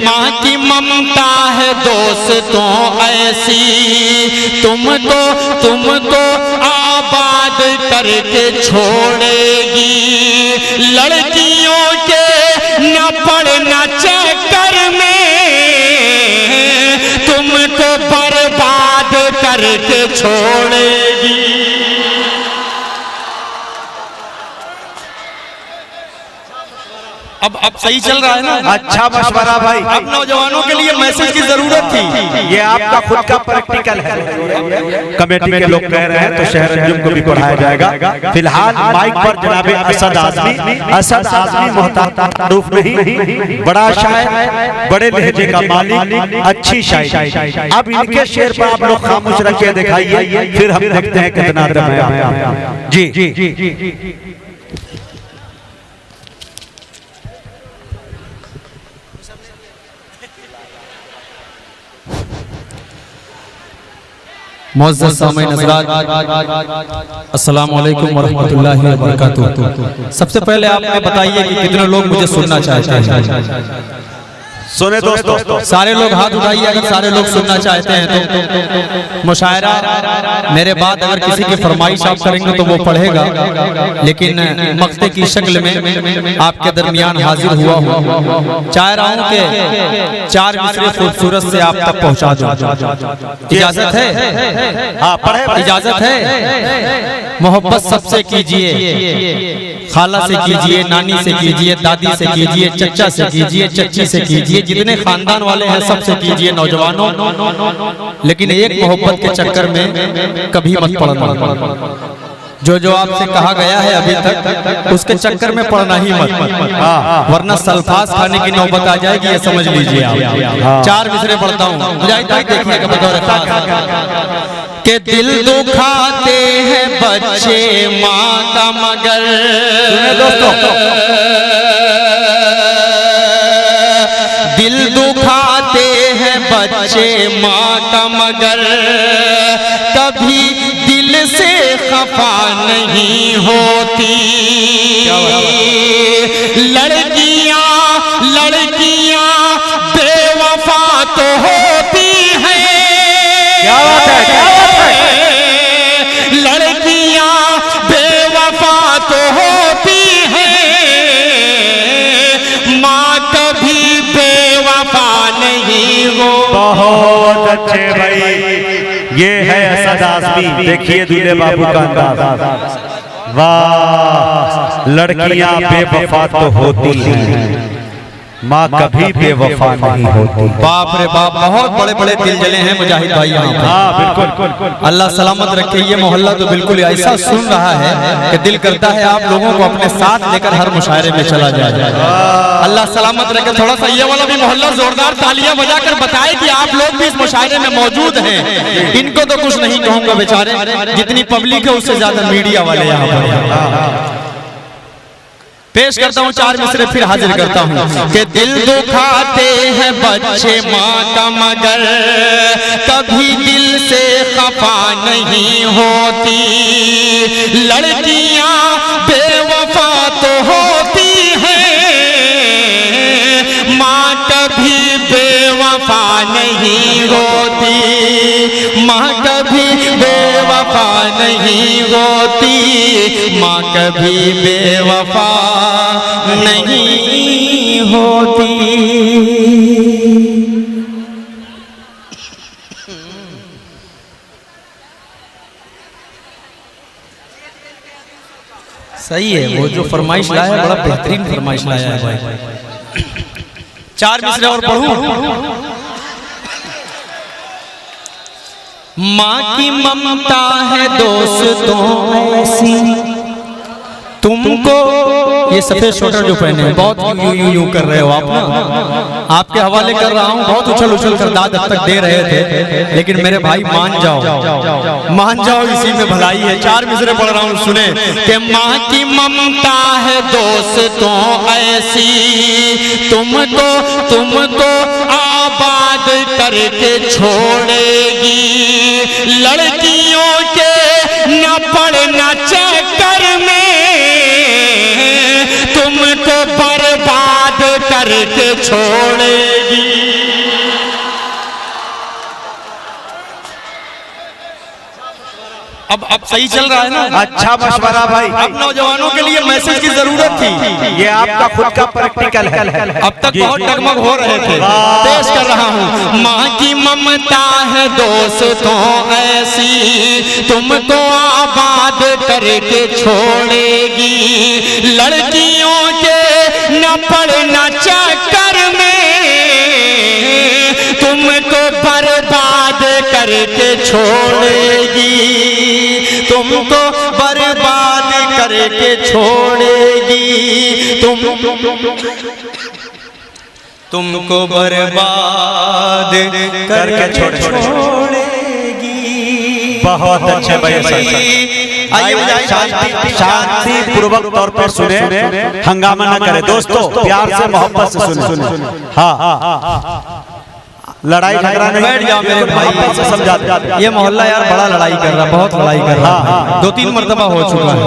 माँ की ममता है दोस्तों ऐसी, तुमको आबाद करके छोड़ेगी। लड़कियों के न पड़ना चक्कर में तुमको बर्बाद करके छोड़ेगी। अब सही चल रहा है ना? अच्छा मशवरा भाई। अब नौजवानों के लिए मैसेज की जरूरत थी। ये आपका खुद का प्रैक्टिकल है। कमेटी के लोग कह रहे हैं तो शहर अंजुम को भी पढ़ाया जाएगा। फिलहाल माइक पर जनाब असद आज़मी मोहतारूफ नहीं, बड़ा शायर, बड़े लहजे का मालिक, अच्छी शायरी। अब इनके शेर पर आप लोग खामोश रख के दिखाइए, फिर हम देखते हैं कितना दम है। जी मुअज़्ज़ज़ सामीन हज़रात, अस्सलामु अलैकुम वरहमतुल्लाहि वबरकातुहू। सबसे पहले आप बताइए कि कितने लोग मुझे सुनना चाहते हैं? सुने दोस्तों, सारे लोग हाथ उठाइए अगर सारे लोग सुनना चाहते हैं तो। मुशायरा मेरे बाद अगर किसी की फरमाइश आप करेंगे तो वो पढ़ेगा, लेकिन मक्ते की शक्ल में आपके दरमियान हाजिर हुआ हूँ। चाह रहा हूँ कि 4 मिसरे खूबसूरत से आप तक पहुँचा दूं। इजाजत है? हाँ पढ़े। इजाजत है? मोहब्बत सबसे कीजिए, खाला से कीजिए, नानी से कीजिए, दादी से कीजिए, चचा से कीजिए, चच्ची से कीजिए, जितने खानदान वाले हैं सबसे कीजिए नौजवानों। लेकिन एक मोहब्बत के चक्कर में कभी मत पड़ना। जो आपसे कहा गया है अभी तक उसके चक्कर में पड़ना ही मत, वरना सल्फास खाने की नौबत आ जाएगी, ये समझ लीजिए आप। 4 मिसरे पढ़ता हूँ, मुजाहिद भाई देखिएगा बतौर खास के दिल दुखाते हैं बच्चे माँ का मगर, दिल दुखाते हैं बच्चे माँ का मगर, कभी दिल से खफा नहीं होती। लड़कियाँ बेवफा तो होती हैं। क्या बात है, क्या बात है? लड़कियाँ बेवफा तो होती हैं, माँ कभी बेवफा नहीं हो। बहुत अच्छे भाई, ये है असद आज़मी। देखिए दूल्हे बाबू का अंदाज, वाह। लड़कियां बेवफा तो होती हैं, माँ कभी बेवफा नहीं होती। बाप रे बाप, बहुत बड़े बड़े दिल जले हैं मुजाहिद भाई यहाँ पर। हाँ बिल्कुल, अल्लाह सलामत रखे। ये मोहल्ला तो बिल्कुल ऐसा सुन रहा है कि दिल करता है आप लोगों को अपने साथ लेकर हर मुशायरे में चला जाए। अल्लाह सलामत रखे। थोड़ा सा ये वाला भी मोहल्ला जोरदार तालियां बजाकर बताए कि आप लोग भी इस मुशायरे में मौजूद हैं। इनको तो कुछ नहीं कहूँगा बेचारे, जितनी पब्लिक है उससे ज्यादा मीडिया वाले यहाँ पर। पेश करता हूँ 4 मिसरे फिर हाजिर करता हूँ कि दिल दुखाते हैं बच्चे माँ का मगर, कभी दिल से खफा नहीं होती। लड़कियाँ बेवफा तो होती हैं, माँ कभी बेवफा नहीं होती। माँ कभी बेवफा नहीं होती, माँ कभी बेवफा नहीं होती। सही है, वो जो फरमाइश लाया है बड़ा बेहतरीन फरमाइश लाया है भाई। 4 मिसरे और पढ़ूं। माँ की ममता है दोस्तों ऐसी, तुमको ये सफेद स्वेटर जो पहने हैं बहुत यूं कर रहे हो आप ना, आपके हवाले कर रहा हूँ। बहुत उछल कर दाद अब तक दे रहे थे, लेकिन मेरे भाई मान जाओ, इसी में भलाई है। 4 मिसरे पढ़ रहा हूँ, सुने कि माँ की ममता है दोस्तों ऐसी, तुमको आबाद करके छोड़ेगी। लड़कियों के न पड़ना चक्कर में तुमको बर्बाद करके छोड़ेगी। अब सही चल रहा है ना? अच्छा मशवरा भाई। अब नौजवानों के लिए मैसेज की जरूरत थी। ये आपका खुद का प्रैक्टिकल है। अब तक बहुत डगमग हो रहे थे, पेश कर रहा हूँ। माँ की ममता है दोस्तों ऐसी, तुमको आबाद करके छोड़ेगी। लड़कियों के न पड़ना चक्कर में, तुमको बर्बाद करके छोड़ेगी। तुमको बर्बाद करके छोड़ेगी। तुमको बर्बाद करके छोड़ेगी। बहुत अच्छे भाई। आइए शांति पूर्वक तौर पर सुने, हंगामा न करे दोस्तों, प्यार से मोहब्बत से सुने। हाँ, लड़ाई झगड़ा नहीं। बैठ जाओ मेरे भाई, से समझा दे। ये मोहल्ला यार बड़ा लड़ाई कर रहा, बहुत लड़ाई कर रहा है। 2-3 मर्तबा हो चुका है,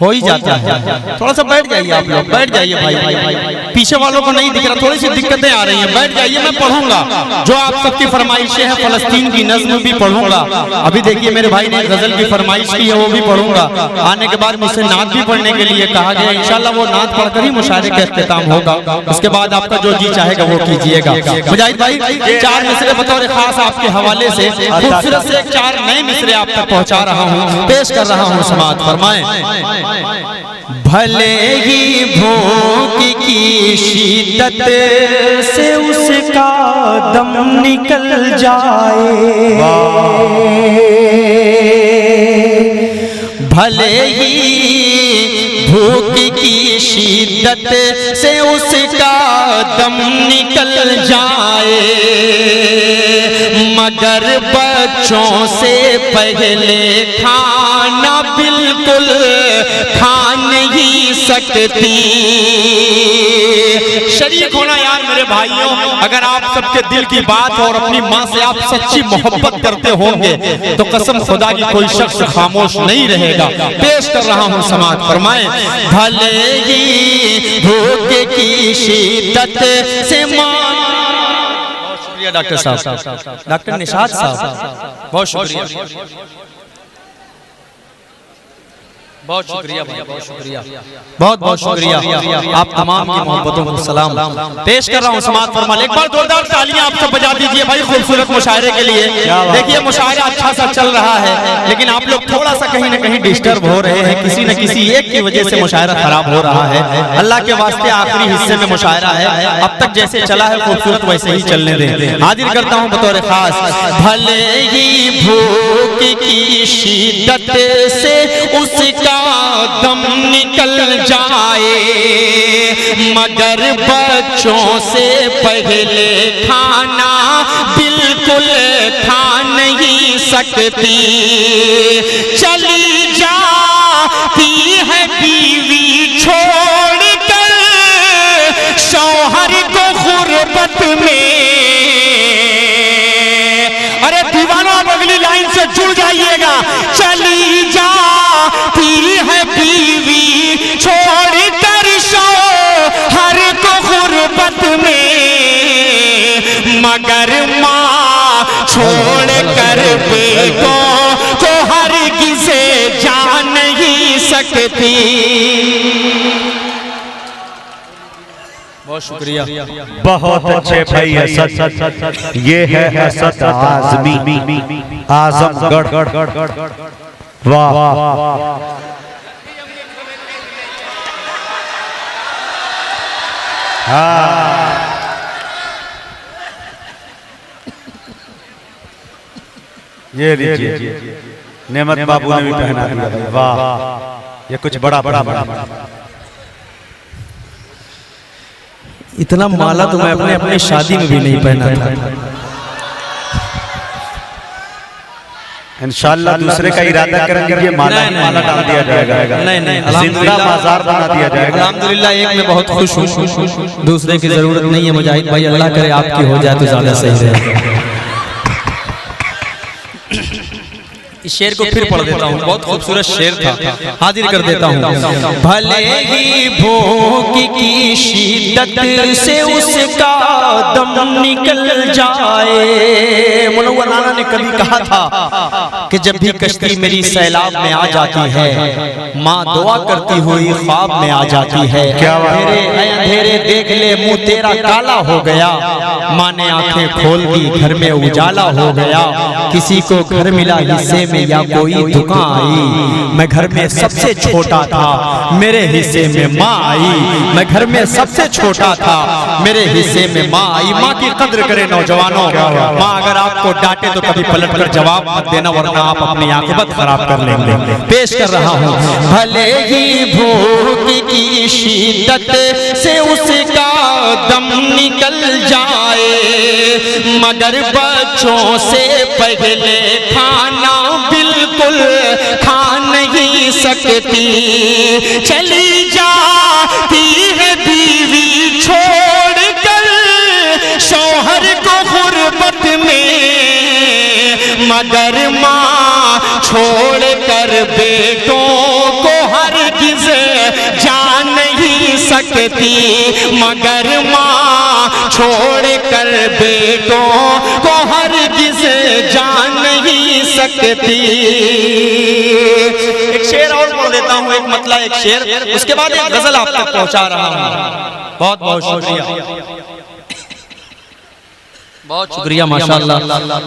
हो ही जाता है। थोड़ा सा बैठ जाइए आप लोग, बैठ जाइए भाई। पीछे वालों को नहीं दिख रहा, थोड़ी सी दिक्कतें आ रही हैं, बैठ जाइए। मैं पढ़ूंगा जो आप सबकी फरमाइशें हैं, फलस्तीन की नज्म भी पढ़ूंगा। अभी देखिए मेरे भाई ने गजल की फरमाइश की है, वो भी पढ़ूंगा। आने के बाद मुझसे नात भी पढ़ने के लिए कहा गया, इंशाल्लाह वो नात पढ़कर ही मुशायरे का इख्तिताम होगा। उसके बाद आपका जो जी चाहेगा वो कीजिएगा। मुजाहिद भाई 4 मिसरे बतौर खास आपके हवाले से खूबसूरत से 4 नए मिसरे आप तक पहुंचा रहा हूँ, पेश कर रहा हूँ, समाअत फरमाएं। भले ही भूख की शिद्दत से उसका दम निकल जाए, भले ही भूख की शिद्दत से उसका दम निकल जाए, मगर बच्चों से पहले खाना बिल्कुल खा नहीं सकती। शरीक होना यार मेरे भाइयों, अगर आप सबके दिल की बात और अपनी माँ से आप सच्ची मोहब्बत करते होंगे तो कसम खुदा की कोई शख्स खामोश नहीं रहेगा। पेश कर रहा हूँ, समाअत फरमाएं। भले ही भूख की शिद्दत से बहुत शुक्रिया डॉक्टर साहब, डॉक्टर निशात साहब, बहुत शुक्रिया, बहुत शुक्रिया भाई, बहुत शुक्रिया, बहुत बहुत शुक्रिया। आप तमाम की मोहब्बतों को सलाम पेश कर रहा हूँ। समाअत फरमाएं। एक बार जोरदार तालियां आप सब बजा दीजिए भाई खूबसूरत मुशायरे के लिए। देखिए मुशायरा अच्छा सा चल रहा है, लेकिन आप लोग थोड़ा सा कहीं ना कहीं डिस्टर्ब हो रहे हैं, किसी न किसी एक की वजह से मुशायरा खराब हो रहा है। अल्लाह के वास्ते आखिरी हिस्से में मुशायरा है, अब तक जैसे चला है खूबसूरत वैसे ही चलने दें। हाजिर करता हूँ बतौर खास। भले ही भूख की शिद्दत से उसका दम निकल जाए, मगर बच्चों से पहले खाना बिल्कुल खा नहीं सकती। चली जाती है बीवी छोड़कर शौहर को गुर्बत में। अरे दीवाना अगली लाइन से जुड़ जाइएगा। चली जाती है बीवी छोड़कर शौहर को गुर्बत में, मगर माँ छोड़कर बेटों को हरगिज़ जा नहीं सकती। बहुत शुक्रिया, बहुत अच्छे भाई असद। ये है असद आज़मी आज़मगढ़। वाह, हाँ, ये लीजिए नेमत बाबू ने भी पहना दिया भाई। वाह, ये कुछ बड़ा बड़ा बड़ा इतना माला तो मैं अपने अपने शादी में भी नहीं पहना था। इंशाल्लाह दूसरे का इरादा करेंगे, ये माला माला डाल दिया जाएगा। नहीं, जिंदा बाजार बना दिया जाएगा। अल्हम्दुलिल्लाह एक में बहुत खुश हूँ, दूसरे की जरूरत नहीं है। मुजाहिद भाई अल्लाह करे आपकी हो जाए तो ज्यादा सही रहेगा। इस शेर को फिर पढ़ देता हूँ, बहुत खूबसूरत शेर था, हाजिर कर देता हूँ। भले ही भूख की शिद्दत से उसका दम निकल जाए। मुनव्वर नाना ने कभी कहा था कि जब भी कश्ती मेरी सैलाब में आ जाती है, माँ दुआ करती हुई ख्वाब में आ जाती है। अंधेरे अंधेरे देख ले मुंह तेरा काला हो गया, माँ ने आंखें खोल दी घर में उजाला हो गया। किसी को घर मिला हिस्से में या कोई दुकान आई, मैं घर में सबसे छोटा था मेरे हिस्से में माँ आई। मैं घर में सबसे छोटा था मेरे हिस्से में माँ आई। माँ की कद्र करे नौजवानों। माँ अगर आपको डांटे तो कभी पलट कर जवाब मत देना, वरना आप अपनी आंखें खराब कर लेंगे। पेश कर रहा हूँ, भले ही भूख की शिद्दत से उसका दम निकल जाए, मगर बच्चों से पहले खाना बिल्कुल खा नहीं सकती। चली जाती है बीवी छोड़कर शौहर को गुर्बत में, मगर माँ छोड़कर बेटों को हरगिज़ जा नहीं सकती। मगर माँ छोड़कर बेटों को हरगिज़ जा नहीं सकती। एक शेर और बोल देता हूँ, एक मतला एक शेर, उसके बाद एक गजल आप तक पहुंचा रहा हूँ। बहुत बहुत शुक्रिया, बहुत शुक्रिया, माशाअल्लाह।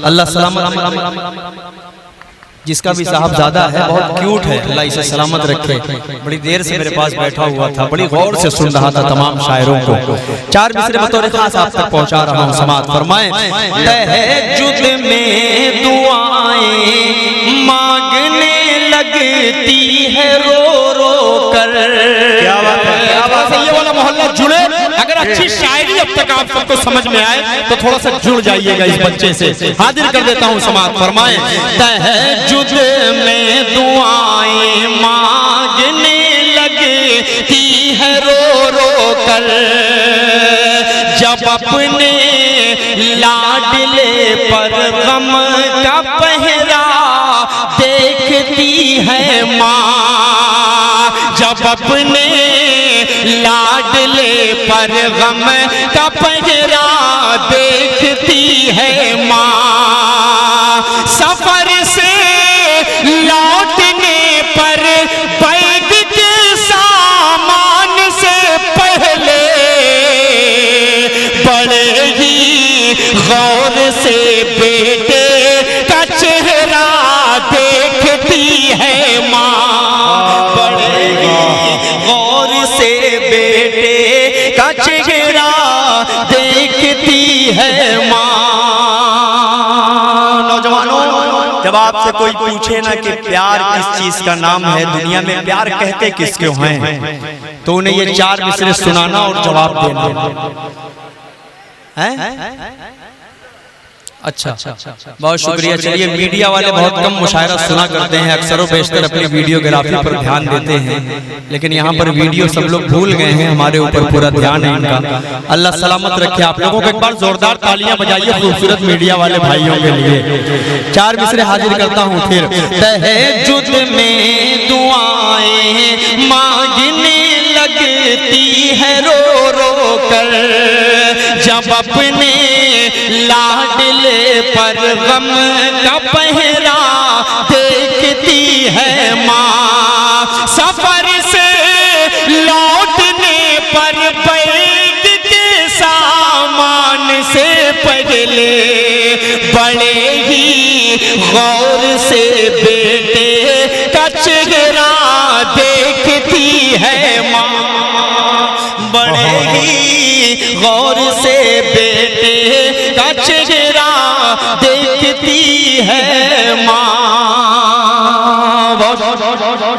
अल्लाह सलामत, जिसका भी साहबजादा है बहुत क्यूट है, अल्लाह इसे सलामत रखे। बड़ी देर से मेरे पास बैठा हुआ था, बड़ी गौर से सुन रहा था तमाम शायरों को। चार मिसरे बतौर खास आप तक पहुंचा रहा हूँ, समाअत फरमाएं। तहज्जुद में दुआएं मांगने लगती है रो रो कर। क्या बात है, क्या बात है। ये वाला मोहल्ला जुड़े, अगर अच्छी शायरी अब तक आप सबको समझ में आए तो थोड़ा सा जुड़ जाइएगा इस बच्चे से। हाजिर कर देता हूँ, समाअत फरमाएं। तहज्जुद में दुआएं मांगने लगती है रो रो कर, जब अपने लाडले पर गम का पहरा देखती है माँ। जब अपने लाडले पर गम का पहरा देखती है माँ। सफर से लौटने पर बैग के सामान से पहले बड़े ही गौर से बेटे का चेहरा देखती है माँ। बड़े ही गौर से बेटे का चेहरा देखती है माँ। नौजवानों, जब आपसे कोई पूछे ना कि प्यार किस चीज का नाम है, दुनिया में प्यार कहते किसको हैं, तो उन्हें ये चार मिसरे सुनाना और जवाब देना है। अच्छा, बहुत शुक्रिया। चलिए, मीडिया वाले बहुत कम मुशायरा सुना करते हैं, अक्सर बेशतर अपनी वीडियोग्राफी पर ध्यान देते हैं, लेकिन यहाँ पर वीडियो सब लोग भूल गए हैं, हमारे ऊपर पूरा ध्यान है इनका। अल्लाह सलामत रखे आप लोगों को। एक बार जोरदार तालियां बजाइए खूबसूरत मीडिया वाले भाइयों के लिए। चार मिसरे हाजिर करता हूँ फिर। तहज्जुद में दुआएं मांगने लगती है रो रो कर, जब अपने लाडले पर गम का पहरा देखती है माँ। सफर से लौटने पर बैग के सामान से पहले बड़े ही गौर से बेटे का चेहरा देखती है माँ। बड़े ही गौर से बेटे का चेहरा देखती है माँ।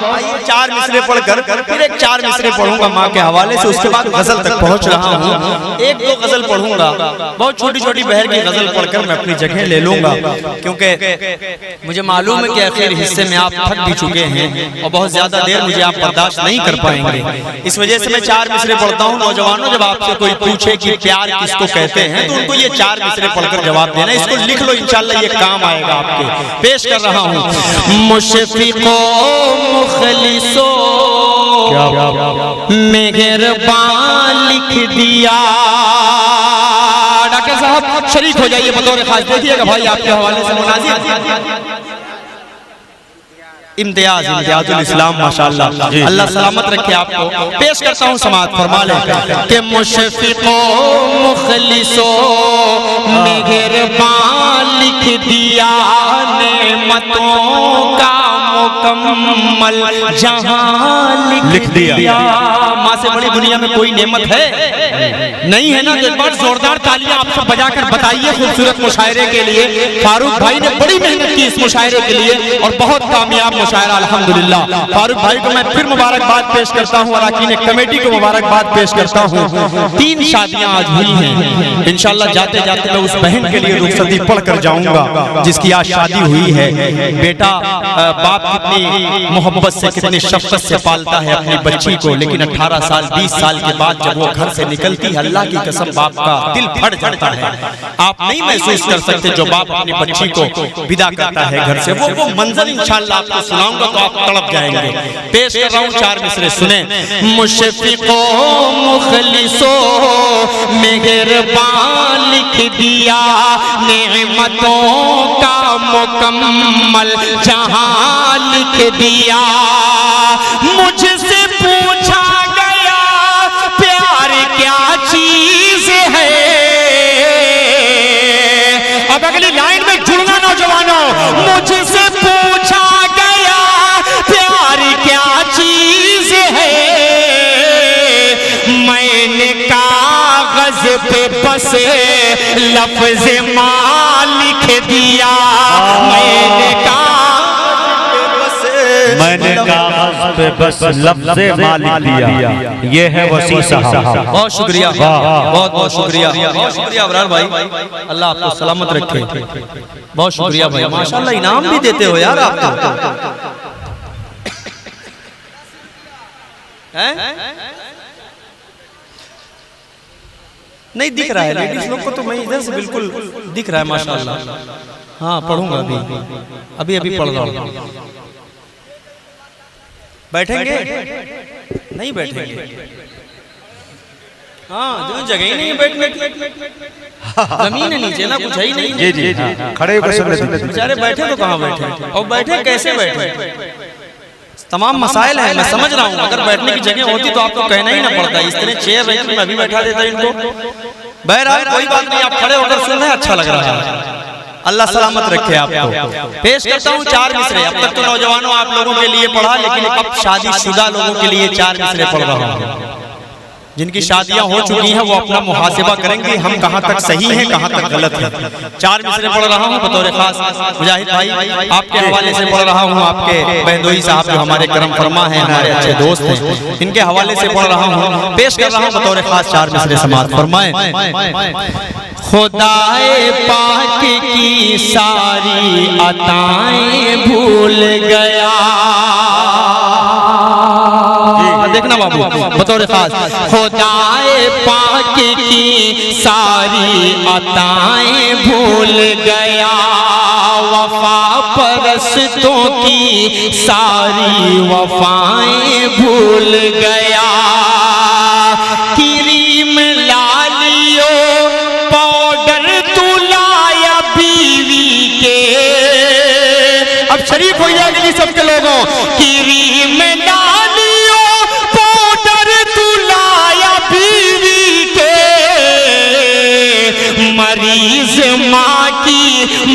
आइए चार मिसरे पढ़कर फिर एक चार मिसरे पढ़ूंगा माँ के हवाले से, उसके बाद गजल तक पहुंच रहा हूँ। एक दो गजल पढ़ूंगा, बहुत छोटी छोटी बहर की गजल पढ़कर मैं अपनी जगह ले लूंगा, क्योंकि मुझे मालूम है कि आखिर हिस्से में आप थक भी चुके हैं और बहुत ज्यादा देर मुझे आप बर्दाश्त नहीं कर पाएंगे। इस वजह से मैं चार मिसरे पढ़ता हूँ। नौजवानों, जब आपसे कोई पूछे कि प्यार किसको कहते हैं तो उनको ये चार मिसरे पढ़कर जवाब देना। इसको लिख लो, इंशाल्लाह ये काम आएगा आपके। पेश कर रहा हूँ। मुशफिको मुखलिसो मेहरबान लिख दिया, शरीक हो जाइए बतौर खास। देखिएगा भाई आपके हवाले से मुनाजिर इम्तियाजुल इस्लाम माशाअल्लाह, अल्लाह सलामत रखे आपको। पेश करता हूँ समाअत फरमा ले कि मुशफ़िक़ो मुख़लिसो मेहरबान लिख दिया नेमतों का मुकम्मल जहां लिख दिया। माँ से बड़ी दुनिया में कोई नेमत है नहीं है ना। एक बार जोरदार तालियां आप सब बजाकर बताइए खूबसूरत मुशायरे के लिए। फारूक भाई ने बड़ी मेहनत की इस मुशायरे के लिए और बहुत कामयाब मुशायरा अल्हम्दुलिल्लाह। फारूक भाई को मैं फिर मुबारकबाद पेश करता हूँ, अराकीन कमेटी को मुबारकबाद पेश करता हूँ। 3 शादियां आज हुई हैं। इंशाल्लाह जाते जाते मैं उस बहन के लिए रुखसती पढ़ कर जाऊंगा जिसकी आज शादी हुई है। बेटा बाप कितनी मोहब्बत से कितनी शफ़क़त से पालता है अपनी बच्ची को, लेकिन 18 साल 20 साल के बाद जब वो घर से निकलती है, अल्लाह की कसम बाप का दिल फट जाता है। आप नहीं महसूस कर सकते जो बाप अपनी बच्ची को विदा करता है घर से। वो मंजर इंशाअल्लाह आपको सुनाऊंगा तो आप तड़प जाएंगे। पेश कर रहा हूँ 4 मिसरे सुने। मुशफ़िक़ो मुख़लिसो मेहरबान लिख दिया नेमतों का मुकम्मल जहां लिख दिया। मुझसे पूछा गया प्यार क्या चीज है। अब अगली लाइन में जुड़ना नौजवानों। मुझसे पूछा गया प्यार क्या चीज है। मैंने कागज पे बस लफ्ज़ माँ लिख दिया। मैंने कागज पे बस लफ्ज़े माँ लिख दिया। ये है वसी साहब। बहुत शुक्रिया, बहुत बहुत शुक्रिया, बहुत शुक्रिया अबरार भाई। अल्लाह आपको सलामत रखे। बहुत शुक्रिया भाई, माशाल्लाह इनाम भी देते हो यार आप तो। नहीं दिख रहा है लेडीज लोग को तो मैं इधर से बिल्कुल दिख रहा है माशाल्लाह। हाँ पढ़ूंगा अभी अभी पढ़ रहा हूँ। बैठेंगे नहीं बैठेंगे। हाँ जो जगह ही नहीं है बैठने की, जमीन है नीचे ना, कुछ है ही नहीं। जी जी खड़े होकर बेचारे बैठे तो कहाँ बैठे और बैठे कैसे बैठे। तमाम मसाइल हैं, मैं समझ रहा हूँ। अगर बैठने की जगह होती तो आपको कहना ही ना पड़ता। इस तरह चेयर रही मैं अभी बैठा देता इनको। बहरहाल कोई बात नहीं, आप खड़े होकर सुन रहे हैं, अच्छा लग रहा है। अल्लाह सलामत रखे आपको। पेश करता हूँ 4 मिसरे। अब तक तो नौजवानों आप लोगों के लिए पढ़ा, लेकिन अब शादीशुदा लोगों के लिए 4 मिसरे पढ़ रहा हूँ। जिनकी शादियां हो चुकी हैं वो अपना मुहासिबा करेंगे हम कहां तक सही हैं कहां तक गलत है। 4 मिसरे पढ़ रहा हूं बतौर खास मुजाहिद भाई आपके हवाले से पढ़ रहा हूं। आपके बहदोई साहब जो हमारे करम फरमा हैं, हमारे अच्छे दोस्त हैं, इनके हवाले से पढ़ रहा हूं। पेश कर रहा हूं बतौर खास 4 मिसरे समाअत फरमाएं। खुदाए पाक की सारी अताएं भूल गया। देखना बाबू बतौर खास। खुदाए पाक की सारी अताएं भूल गया। वफा परस्तों की सारी वफाएं भूल गया। क्रीम लालियो पाउडर तू लाया बीवी के। अब शरीफ हो जाएगी सबके लोगों। क्रीम लालियो पाउडर तू लाया बीवी के। मरीज माँ की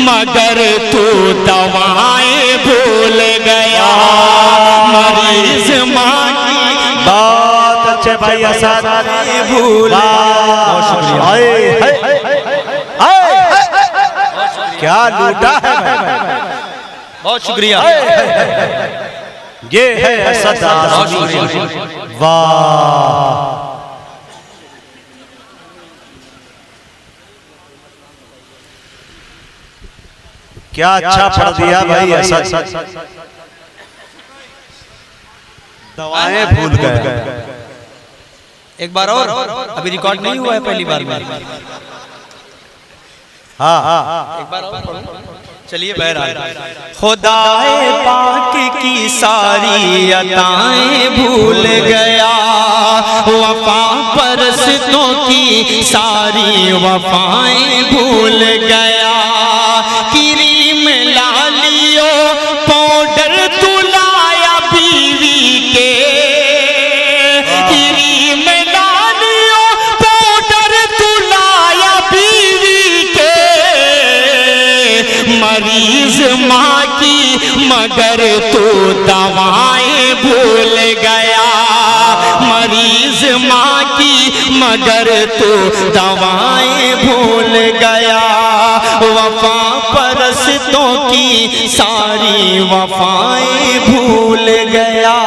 मगर तू दवाएं भूल गया। मरीज माँ की बहुत अच्छे भाई असद भूल। क्या लूटा है। बहुत शुक्रिया। ये है असद आज़मी। वाह क्या अच्छा पढ़ दिया भाई असद। दवाएं भूल गए। एक बार और, अभी रिकॉर्ड नहीं हुआ है पहली बार में। हाँ एक बार और चलिए बहरहाल, खुदाए पाक की सारी अताएं भूल गया, वफा परस्तों की सारी वफाएं भूल गया। क्रीम लालियो पाउडर तुलाया बीवी के, क्रीम लालियो पाउडर तुलाया बीवी के। मरीज माँ की मगर तू दवाएं भूल गया, मरीज माँ की मगर तू दवाएं भूल गया। वफा परस्तों की सारी वफाएं भूल गया।